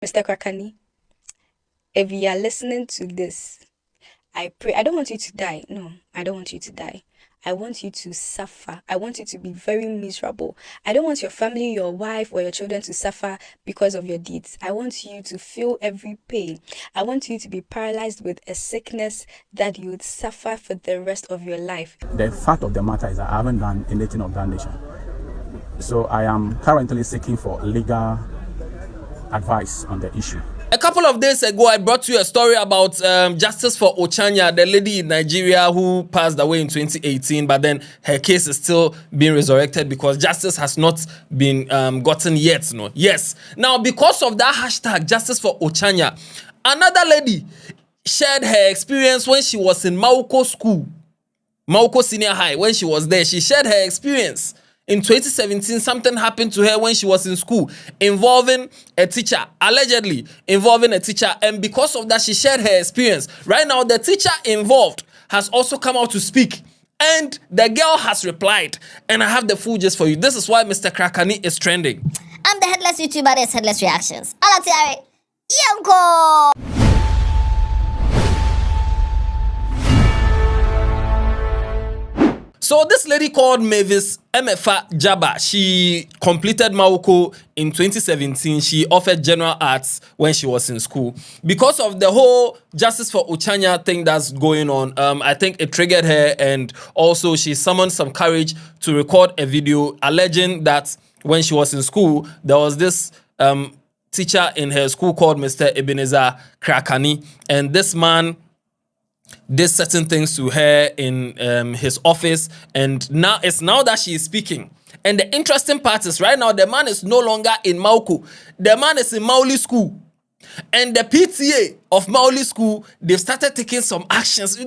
Mr. Krakani, if you are listening to this, I pray. I don't want you to die. No, I don't want you to die. I want you to suffer. I want you to be very miserable. I don't want your family, your wife, or your children to suffer because of your deeds. I want you to feel every pain. I want you to be paralyzed with a sickness that you would suffer for the rest of your life. The fact of the matter is that I haven't done anything of that nature. So I am currently seeking for legal advice on the issue. A couple of days ago, I brought you a story about justice for Ochanya, the lady in Nigeria who passed away in 2018, but then her case is still being resurrected because justice has not been gotten yet. No, yes. Now, because of that hashtag, justice for Ochanya, another lady shared her experience when she was in Mawuko school, Mawuko Senior High. When she was there, she shared her experience. In 2017, something happened to her when she was in school involving a teacher, allegedly involving a teacher. And because of that, she shared her experience. Right now, the teacher involved has also come out to speak. And the girl has replied. And I have the full gist for you. This is why Mr. Krakani is trending. I'm the Headless YouTuber, this Headless Reactions. Alatiare, Yanko! So this lady called Mavis Emefa Jaba, she completed Mawuko in 2017. She offered general arts when she was in school. Because of the whole justice for Ochanya thing that's going on, I think it triggered her, and also she summoned some courage to record a video alleging that when she was in school, there was this teacher in her school called Mr. Ebenezer Krakani, and this man did certain things to her in his office, and now that she is speaking. And the interesting part is right now the man is no longer in Mawuko. The man is in Mauli School, and the PTA of Mauli School, they've started taking some actions.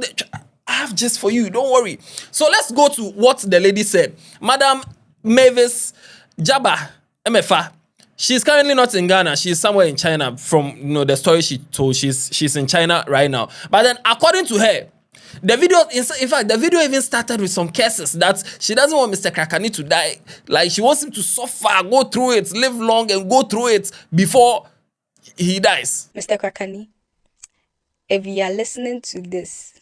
I have just for you, don't worry. So let's go to what the lady said. Madam Mavis Jaba Emefa, she's currently not in Ghana. She's somewhere in China. From the story she told, she's in China right now. But then, according to her, the video, in fact, the video even started with some cases that she doesn't want Mr. Krakani to die. Like, she wants him to suffer, go through it, live long, and go through it before he dies. Mr. Krakani, if you are listening to this,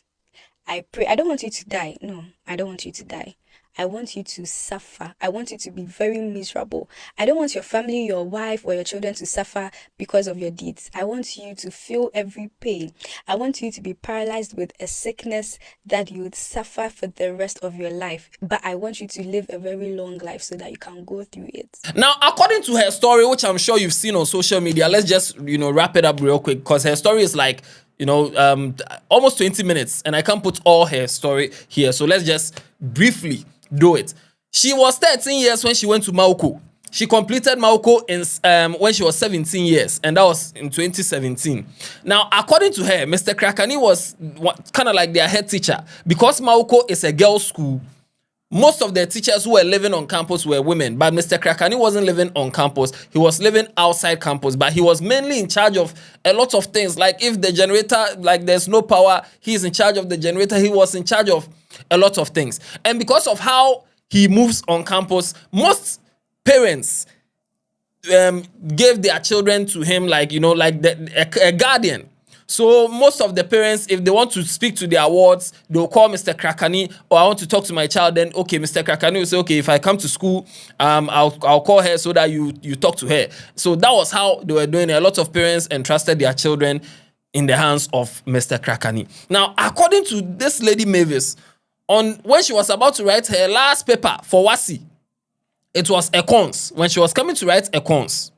I pray. I don't want you to die. No, I don't want you to die. I want you to suffer. I want you to be very miserable. I don't want your family, your wife, or your children to suffer because of your deeds. I want you to feel every pain. I want you to be paralyzed with a sickness that you would suffer for the rest of your life. But I want you to live a very long life so that you can go through it. Now, according to her story, which I'm sure you've seen on social media, let's just, wrap it up real quick, because her story is like, almost 20 minutes, and I can't put all her story here. So let's just briefly do it. She was 13 years when she went to Mawuko. She completed Mawuko in when she was 17 years, and that was in 2017. Now, according to her, Mr. Krakani was kind of like their head teacher. Because Mawuko is a girls' school, most of the teachers who were living on campus were women, but Mr. Krakani wasn't living on campus. He was living outside campus, but he was mainly in charge of a lot of things. Like if the generator, like there's no power, he's in charge of the generator. He was in charge of a lot of things. And because of how he moves on campus, most parents gave their children to him like, a guardian. So most of the parents, if they want to speak to their wards, they'll call Mr. Krakani, or I want to talk to my child. Then, okay, Mr. Krakani will say, okay, if I come to school, I'll call her so that you talk to her. So that was how they were doing it. A lot of parents entrusted their children in the hands of Mr. Krakani. Now, according to this lady Mavis, when she was about to write her last paper for WASI, it was Econs. When she was coming to write Econs,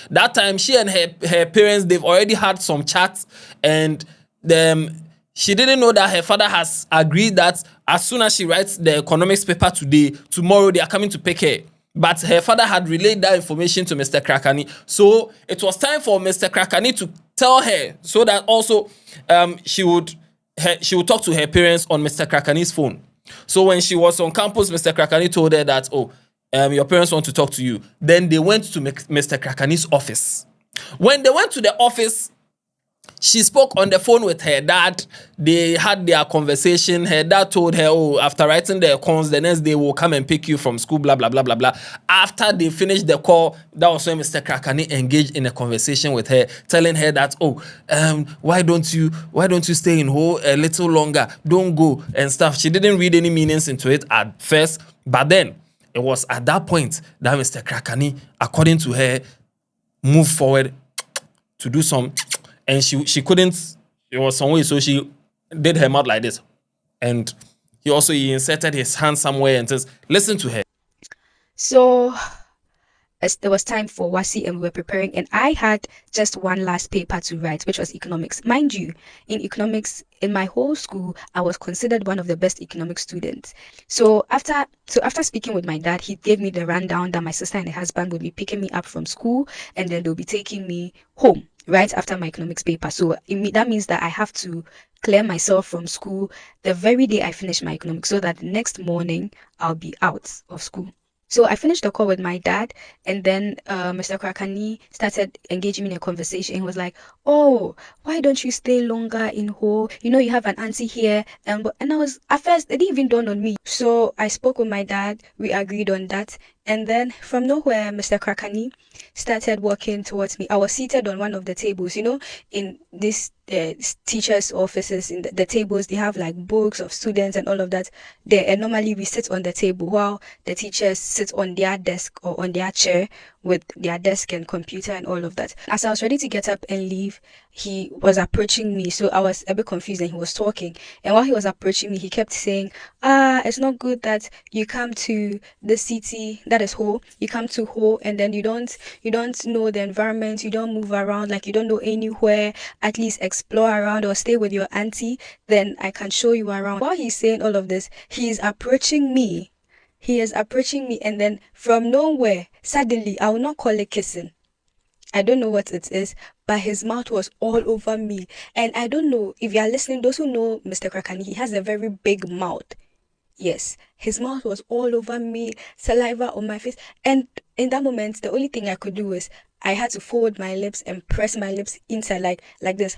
that time she and her parents, they've already had some chats, and she didn't know that her father has agreed that as soon as she writes the economics paper today, tomorrow they are coming to pick her. But her father had relayed that information to Mr. Krakani. So it was time for Mr. Krakani to tell her so that also she would talk to her parents on Mr. Krakani's phone. So when she was on campus, Mr. Krakani told her that, your parents want to talk to you. Then they went to Mr. Krakani's office. When they went to the office, She spoke on the phone with her dad. They had their conversation. Her dad told her, oh, after writing the cons, the next day we'll come and pick you from school, blah, blah, blah, blah, blah. After they finished the call, that was when Mr. Krakani engaged in a conversation with her, telling her that, oh, why don't you stay in Ho a little longer? Don't go and stuff. She didn't read any meanings into it at first, but then it was at that point that Mr. Krakani, according to her, moved forward to do some, and she couldn't, it was some way, so she did her mouth like this. And he inserted his hand somewhere and says, listen to her. So as there was time for WASI and we were preparing, and I had just one last paper to write, which was economics. Mind you, in economics, in my whole school, I was considered one of the best economics students. So after speaking with my dad, he gave me the rundown that my sister and her husband would be picking me up from school, and then they'll be taking me home right after my economics paper. So that means that I have to clear myself from school the very day I finish my economics, so that the next morning I'll be out of school. So I finished the call with my dad, and then Mr. Krakani started engaging me in a conversation. He was like, oh, why don't you stay longer in Ho? You know, you have an auntie here. And I was, at first, it didn't even dawn on me. So I spoke with my dad. We agreed on that. And then from nowhere, Mr. Krakani started walking towards me. I was seated on one of the tables. You know, in this teachers' offices, in the tables, they have like books of students and all of that there. And normally we sit on the table while the teachers sit on their desk or on their chair with their desk and computer and all of that. As I was ready to get up and leave, he was approaching me. So I was a bit confused, and he was talking. And while he was approaching me, he kept saying, it's not good that you come to the city, that is Ho. You come to Ho, and then you don't know the environment, you don't move around, like you don't know anywhere. At least explore around or stay with your auntie, then I can show you around. While he's saying all of this, he is approaching me. He is approaching me, and then from nowhere, suddenly, I will not call it kissing. I don't know what it is, but his mouth was all over me. And I don't know if you are listening, those who know Mr. Krakani, he has a very big mouth. Yes, his mouth was all over me, saliva on my face. And in that moment, the only thing I could do was I had to fold my lips and press my lips inside like this.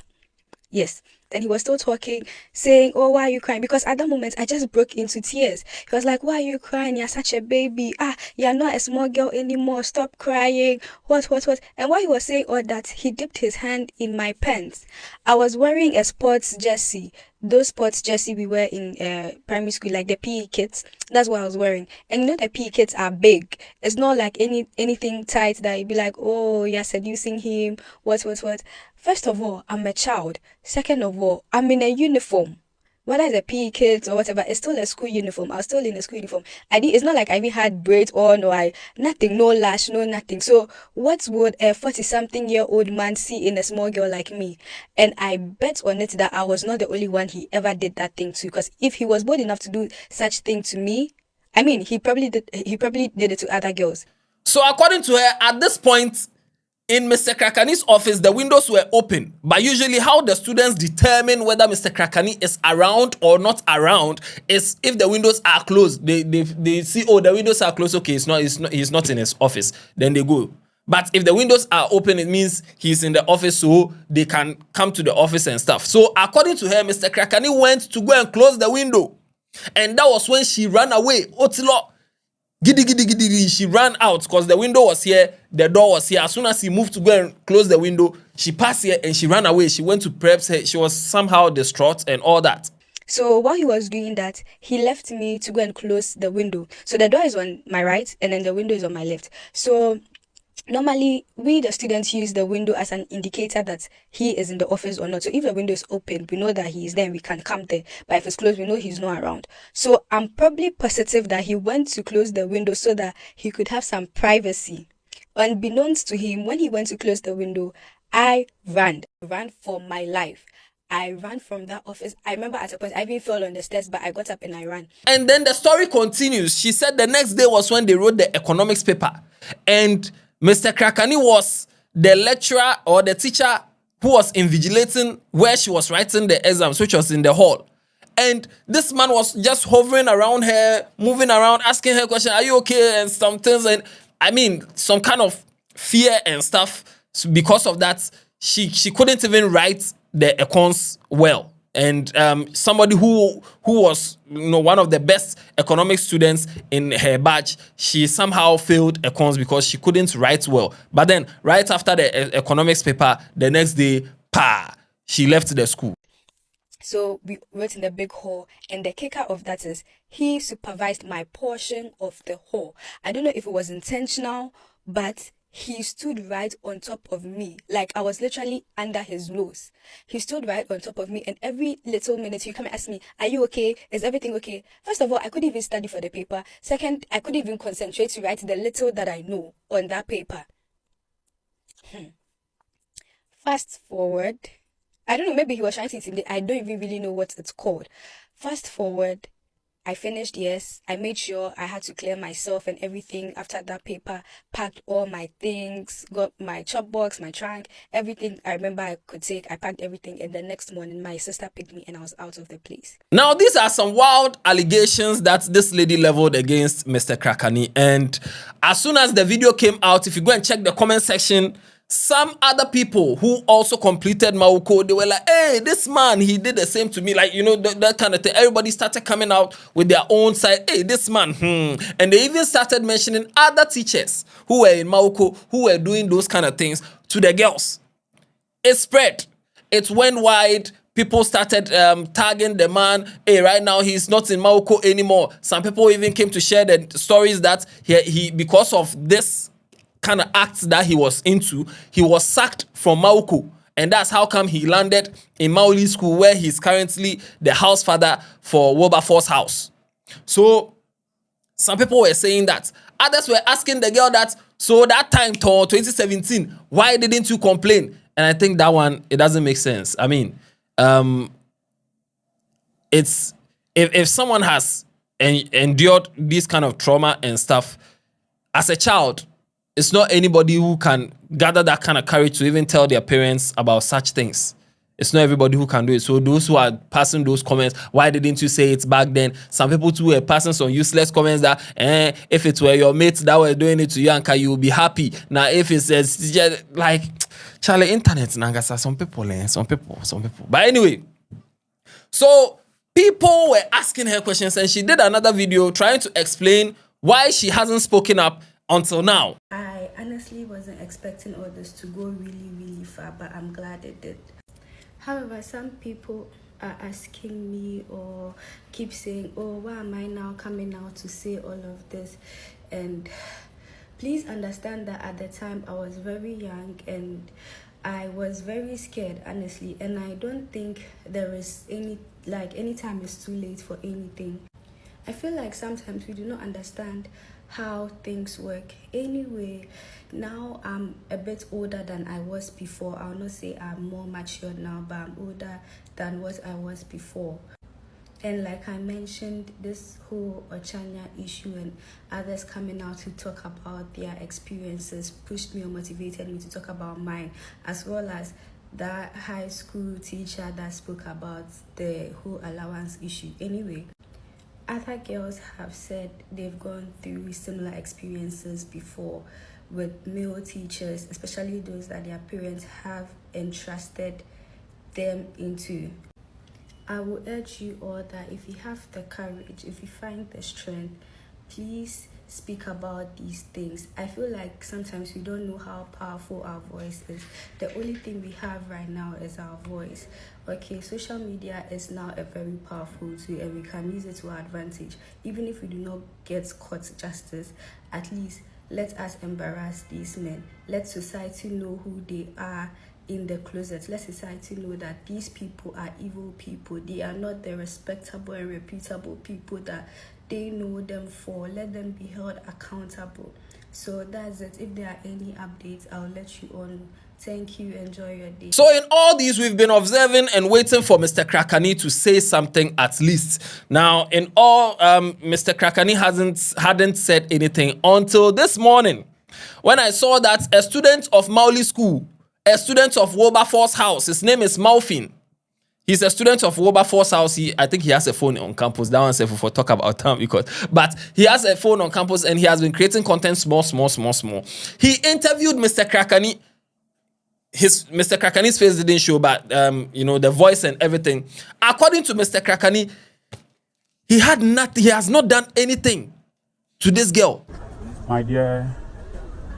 Yes. Then he was still talking, saying, oh, why are you crying? Because at that moment, I just broke into tears. He was like, why are you crying? You're such a baby. You're not a small girl anymore. Stop crying. What? And while he was saying all that, he dipped his hand in my pants. I was wearing a sports jersey. Those sports jersey we wear in primary school, like the PE kits. That's what I was wearing. And you know the PE kits are big. It's not like anything tight that you'd be like, oh, you're seducing him. What? First of all, I'm a child. Second of all, I'm in a uniform. Whether it's a PE kit or whatever, it's still a school uniform. I was still in a school uniform. It's not like I even had braids on or nothing, no lash, no nothing. So what would a 40-something-year-old man see in a small girl like me? And I bet on it that I was not the only one he ever did that thing to. Because if he was bold enough to do such thing to me, I mean, he probably did it to other girls. So according to her, at this point, in Mr. Krakani's office, the windows were open. But usually how the students determine whether Mr. Krakani is around or not around is if the windows are closed. They see, oh, the windows are closed. Okay, he's not in his office. Then they go. But if the windows are open, it means he's in the office, so they can come to the office and stuff. So according to her, Mr. Krakani went to go and close the window. And that was when she ran away. Otilo. Giddy. She ran out because the window was here, the door was here. As soon as he moved to go and close the window, she passed here and she ran away. She went to preps. She was somehow distraught and all that. So while he was doing that, he left me to go and close the window. So the door is on my right and then the window is on my left. So normally, we, the students, use the window as an indicator that he is in the office or not. So if the window is open, we know that he is there and we can come there. But if it's closed, we know he's not around. So I'm probably positive that he went to close the window so that he could have some privacy. Unbeknownst to him, when he went to close the window, I ran for my life. I ran from that office. I remember at a point, I even fell on the stairs, but I got up and I ran. And then the story continues. She said the next day was when they wrote the economics paper. And Mr. Krakani was the lecturer or the teacher who was invigilating where she was writing the exams, which was in the hall. And this man was just hovering around her, moving around, asking her questions, are you okay? And some things. And I mean, some kind of fear and stuff. So because of that, she couldn't even write the econs well. And somebody who was, you know, one of the best economic students in her batch, she somehow failed econs because she couldn't write well. But then right after the economics paper, the next day, she left the school. So we went in the big hall, and the kicker of that is he supervised my portion of the hall. I don't know if it was intentional, but he stood right on top of me. Like I was literally under his nose. He stood right on top of me, and every little minute he come and ask me, "Are you okay? Is everything okay?" First of all, I couldn't even study for the paper. Second, I couldn't even concentrate to write the little that I know on that paper. Fast forward. I don't know, maybe he was trying to intimidate. I don't even really know what it's called. Fast forward, I finished, yes. I made sure I had to clear myself and everything after that paper, packed all my things, got my chop box, my trunk, everything I remember I could take. I packed everything, and the next morning my sister picked me and I was out of the place. Now, these are some wild allegations that this lady leveled against Mr. Krakani. And as soon as the video came out, if you go and check the comment section, some other people who also completed Mawuko, they were like, hey, this man, he did the same to me. Like, you know, that kind of thing. Everybody started coming out with their own side. Hey, this man, And they even started mentioning other teachers who were in Mawuko, who were doing those kind of things to the girls. It spread. It went wide. People started tagging the man. Hey, right now he's not in Mawuko anymore. Some people even came to share the stories that he because of this kind of acts that he was into, he was sacked from Mawuko. And that's how come he landed in Maoli School, where he's currently the house father for Wilberforce House. So some people were saying that. Others were asking the girl that, so that time, 2017, why didn't you complain? And I think that one, it doesn't make sense. I mean, it's if someone has endured this kind of trauma and stuff as a child, it's not anybody who can gather that kind of courage to even tell their parents about such things. It's not everybody who can do it. So those who are passing those comments, why didn't you say it back then? Some people too were passing some useless comments that, if it were your mates that were doing it to you, Anka, you will be happy. Now, if it's just like, Charlie, internet, Nangasa, some people. But anyway, so people were asking her questions, and she did another video trying to explain why she hasn't spoken up until now. I honestly wasn't expecting all this to go really, really far, but I'm glad it did. However, some people are asking me or keep saying, oh, why am I now coming out to say all of this? And please understand that at the time I was very young and I was very scared, honestly. And I don't think there is any time is too late for anything. I feel like sometimes we do not understand how things work. Anyway, now I'm a bit older than I was before. I'll not say I'm more mature now, but I'm older than what I was before. And like I mentioned, this whole Ochanya issue and others coming out to talk about their experiences pushed me or motivated me to talk about mine, as well as that high school teacher that spoke about the whole allowance issue. Anyway, other girls have said they've gone through similar experiences before with male teachers, especially those that their parents have entrusted them into. I will urge you all that if you have the courage, if you find the strength, please speak about these things. I feel like sometimes we don't know how powerful our voice is. The only thing we have right now is our voice. Okay, social media is now a very powerful tool and we can use it to our advantage. Even if we do not get court justice, at least let us embarrass these men. Let society know who they are in the closet. Let society know that these people are evil people. They are not the respectable and reputable people that they know them for. Let them be held accountable. So that's it. If there are any updates, I'll let you all know. Thank you. Enjoy your day. So in all these, we've been observing and waiting for Mr. Krakani to say something at least. Now, in all, Mr. Krakani hadn't said anything until this morning, when I saw that a student of Maoli School, a student of Wilberforce House, his name is Maufin. He's a student of Wilberforce House. I think he has a phone on campus. That one's for talk about time but he has a phone on campus and he has been creating content small. He interviewed Mr. Krakani his Mr. Krakani's face didn't show, but you know, the voice and everything. According to Mr. Krakani, he had nothing. He has not done anything to this girl. My dear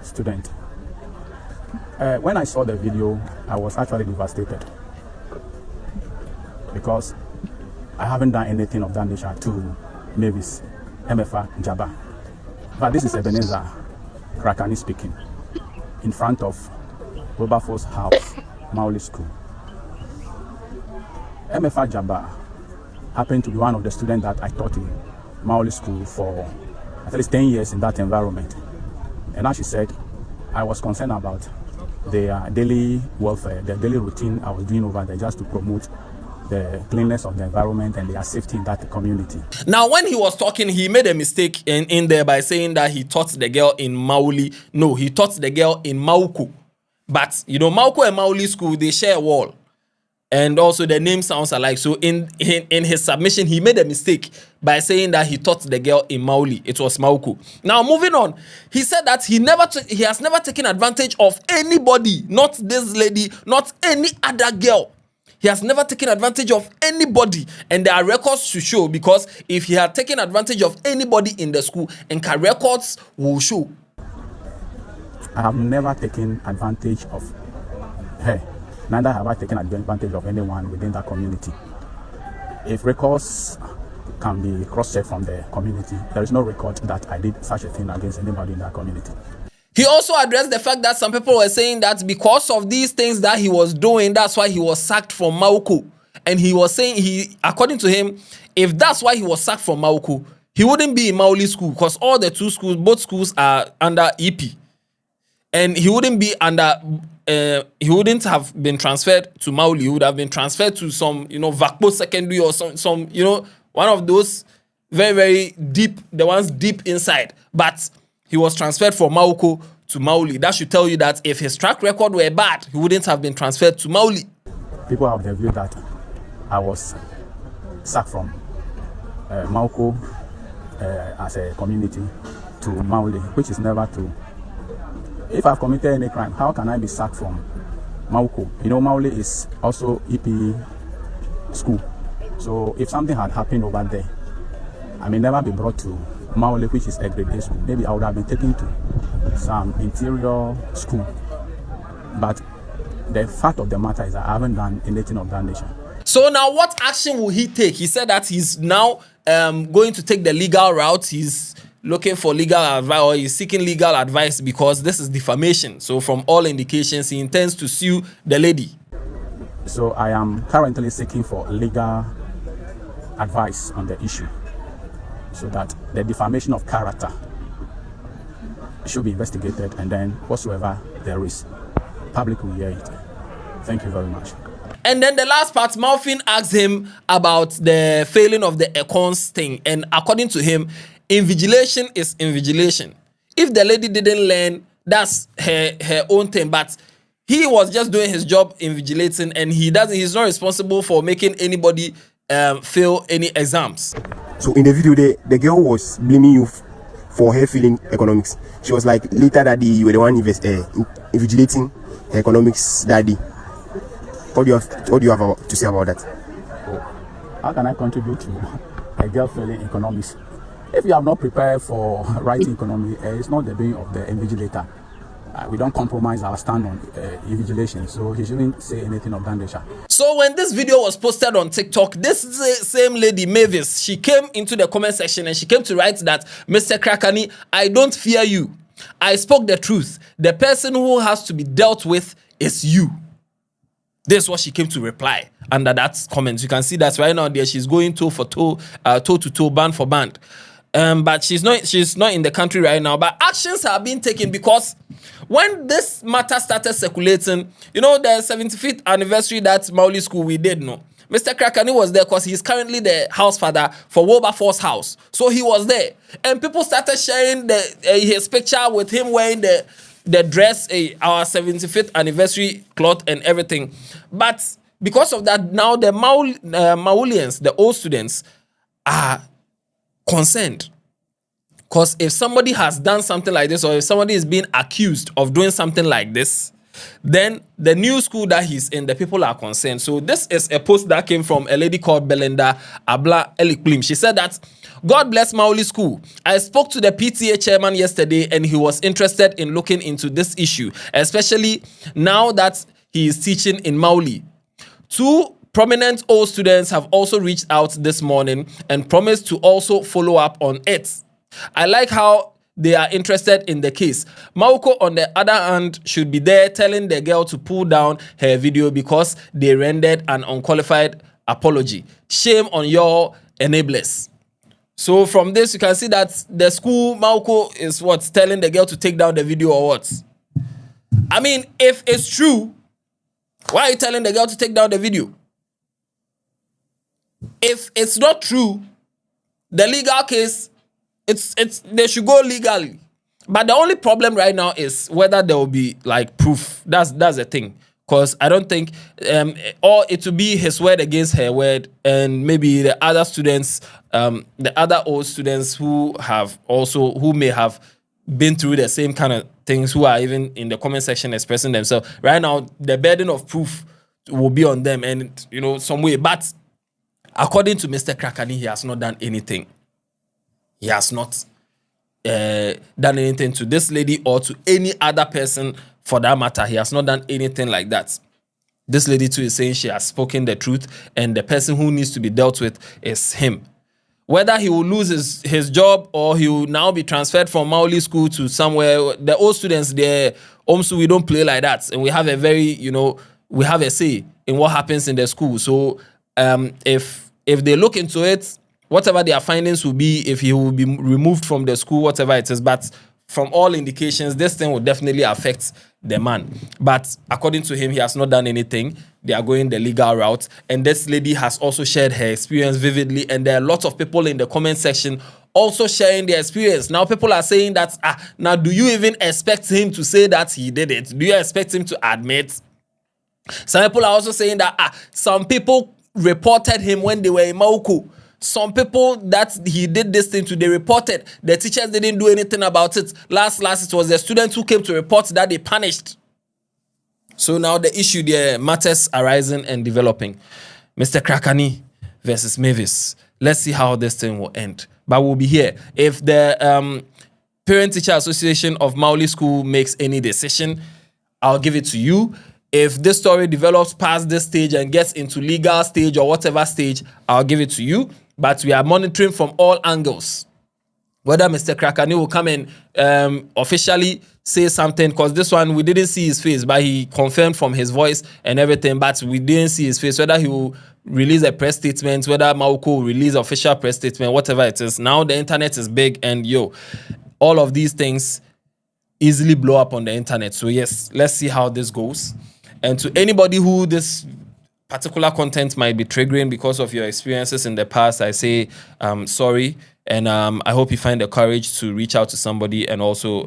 student, when I saw the video, I was actually devastated because I haven't done anything of that nature to Mavis, MFA, Jabba. But this is Ebenezer Krakani speaking in front of Wilberforce House, Mauli School. MFA Jabba happened to be one of the students that I taught in Mauli School for at least 10 years in that environment. And as she said, I was concerned about their daily welfare, their daily routine I was doing over there just to promote the cleanliness of the environment and their safety in that community. Now, when he was talking, he made a mistake in there by saying that he taught the girl in Mauli. No, he taught the girl in Mawuko. But, you know, Mawuko and Mauli school, they share a wall. And also the name sounds alike. So in his submission, he made a mistake by saying that he taught the girl in Mauli. It was Mawuko. Now, moving on, he said that he has never taken advantage of anybody, not this lady, not any other girl. He has never taken advantage of anybody, and there are records to show, because if he had taken advantage of anybody in the school, and records will show. I have never taken advantage of her. Neither have I taken advantage of anyone within that community. If records can be cross-checked from the community, there is no record that I did such a thing against anybody in that community. He also addressed the fact that some people were saying that because of these things that he was doing, that's why he was sacked from Mawuko. And he was saying, according to him, if that's why he was sacked from Mawuko, he wouldn't be in Mauli school, because all the two schools, both schools are under EP. And he wouldn't be under, he wouldn't have been transferred to Mauli. He would have been transferred to some, you know, Vakpo secondary or some, you know, one of those very, very deep, the ones deep inside. But he was transferred from Mawuko to Mauli. That should tell you that if his track record were bad, he wouldn't have been transferred to Mauli. People have the view that I was sacked from Mawuko as a community to Mauli, which is never true. If I've committed any crime, how can I be sacked from Mawuko? You know, Mauli is also EP school. So if something had happened over there, I may never be brought to Mauli, which is a grade A school. Maybe I would have been taken to some interior school. But the fact of the matter is that I haven't done anything of that nature. So now what action will he take? He said that he's now going to take the legal route. He's looking for legal advice, or he's seeking legal advice, because this is defamation. So from all indications, he intends to sue the lady. So I am currently seeking for legal advice on the issue, so that the defamation of character should be investigated, and then whatsoever there is, public will hear it. Thank you very much. And then the last part, Malfin asked him about the failing of the econs thing. And according to him, invigilation is invigilation. If the lady didn't learn, that's her own thing. But he was just doing his job invigilating, and he's not responsible for making anybody fail any exams. So in the video, the girl was blaming you for her failing economics. She was like, later daddy, you were the one invigilating her economics daddy. What do you have to say about that? How can I contribute to a girl failing economics? If you have not prepared for writing economy, it's not the doing of the invigilator. We don't compromise our stand on invigilation, so he shouldn't say anything of that nature. So when this video was posted on TikTok, this same lady, Mavis, she came into the comment section and she came to write that, Mr. Krakani, I don't fear you. I spoke the truth. The person who has to be dealt with is you. This is what she came to reply under that comment. You can see that right now there she's going toe for toe, toe to toe, band for band. But she's not in the country right now. But actions are being taken, because when this matter started circulating, you know, the 75th anniversary that Mauli school we did, no. Mr. Krakani was there because he's currently the house father for Wilberforce House. So he was there. And people started sharing his picture with him wearing the dress, our 75th anniversary cloth and everything. But because of that, now the Maulians, the old students, are concerned. Because if somebody has done something like this, or if somebody is being accused of doing something like this, Then the new school that he's in, the people are concerned. So this is a post that came from a lady called Belinda Abla Eliklim. She said that, God bless Maoli School. I spoke to the PTA chairman yesterday and he was interested in looking into this issue, especially now that he is teaching in Maoli. 2 prominent old students have also reached out this morning and promised to also follow up on it. I like how they are interested in the case. Mawuko, on the other hand, should be there telling the girl to pull down her video because they rendered an unqualified apology. Shame on your enablers. So from this, you can see that the school, Mawuko, is what, telling the girl to take down the video or what? I mean, if it's true, why are you telling the girl to take down the video? If it's not true, the legal case, it's they should go legally. But the only problem right now is whether there will be like proof. That's the thing. Because I don't think or it will be his word against her word, and maybe the other students, the other old students who may have been through the same kind of things, who are even in the comment section expressing themselves. Right now, the burden of proof will be on them, and some way. But according to Mr. Krakani, he has not done anything. He has not done anything to this lady or to any other person for that matter. He has not done anything like that. This lady too is saying she has spoken the truth, and the person who needs to be dealt with is him. Whether he will lose his job or he will now be transferred from Maoli School to somewhere, the old students there, we don't play like that. And we have a very, we have a say in what happens in the school. So if they look into it, whatever their findings will be, if he will be removed from the school, whatever it is. But from all indications, this thing will definitely affect the man. But according to him, he has not done anything. They are going the legal route. And this lady has also shared her experience vividly. And there are lots of people in the comment section also sharing their experience. Now, people are saying that, now do you even expect him to say that he did it? Do you expect him to admit? Some people are also saying that, some people reported him when they were in Mawuko. Some people that he did this thing to, they reported. The teachers didn't do anything about it. Last, it was the students who came to report that they punished. So now the issue there, matters arising and developing. Mr. Krakani versus Mavis. Let's see how this thing will end. But we'll be here. If the Parent-Teacher Association of Maoli School makes any decision, I'll give it to you. If this story develops past this stage and gets into legal stage or whatever stage, I'll give it to you. But we are monitoring from all angles. Whether Mr. Krakani will come and officially say something, because this one, we didn't see his face, but he confirmed from his voice and everything, but we didn't see his face. Whether he will release a press statement, whether Mawuko will release official press statement, whatever it is. Now the internet is big, and all of these things easily blow up on the internet. So yes, let's see how this goes. And to anybody who this particular content might be triggering because of your experiences in the past, I say sorry, and I hope you find the courage to reach out to somebody, and also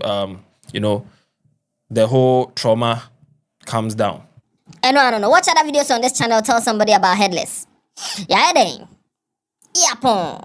the whole trauma comes down. And I don't know. Watch other videos on this channel. Tell somebody about Headless. Yeah, then. Yeah,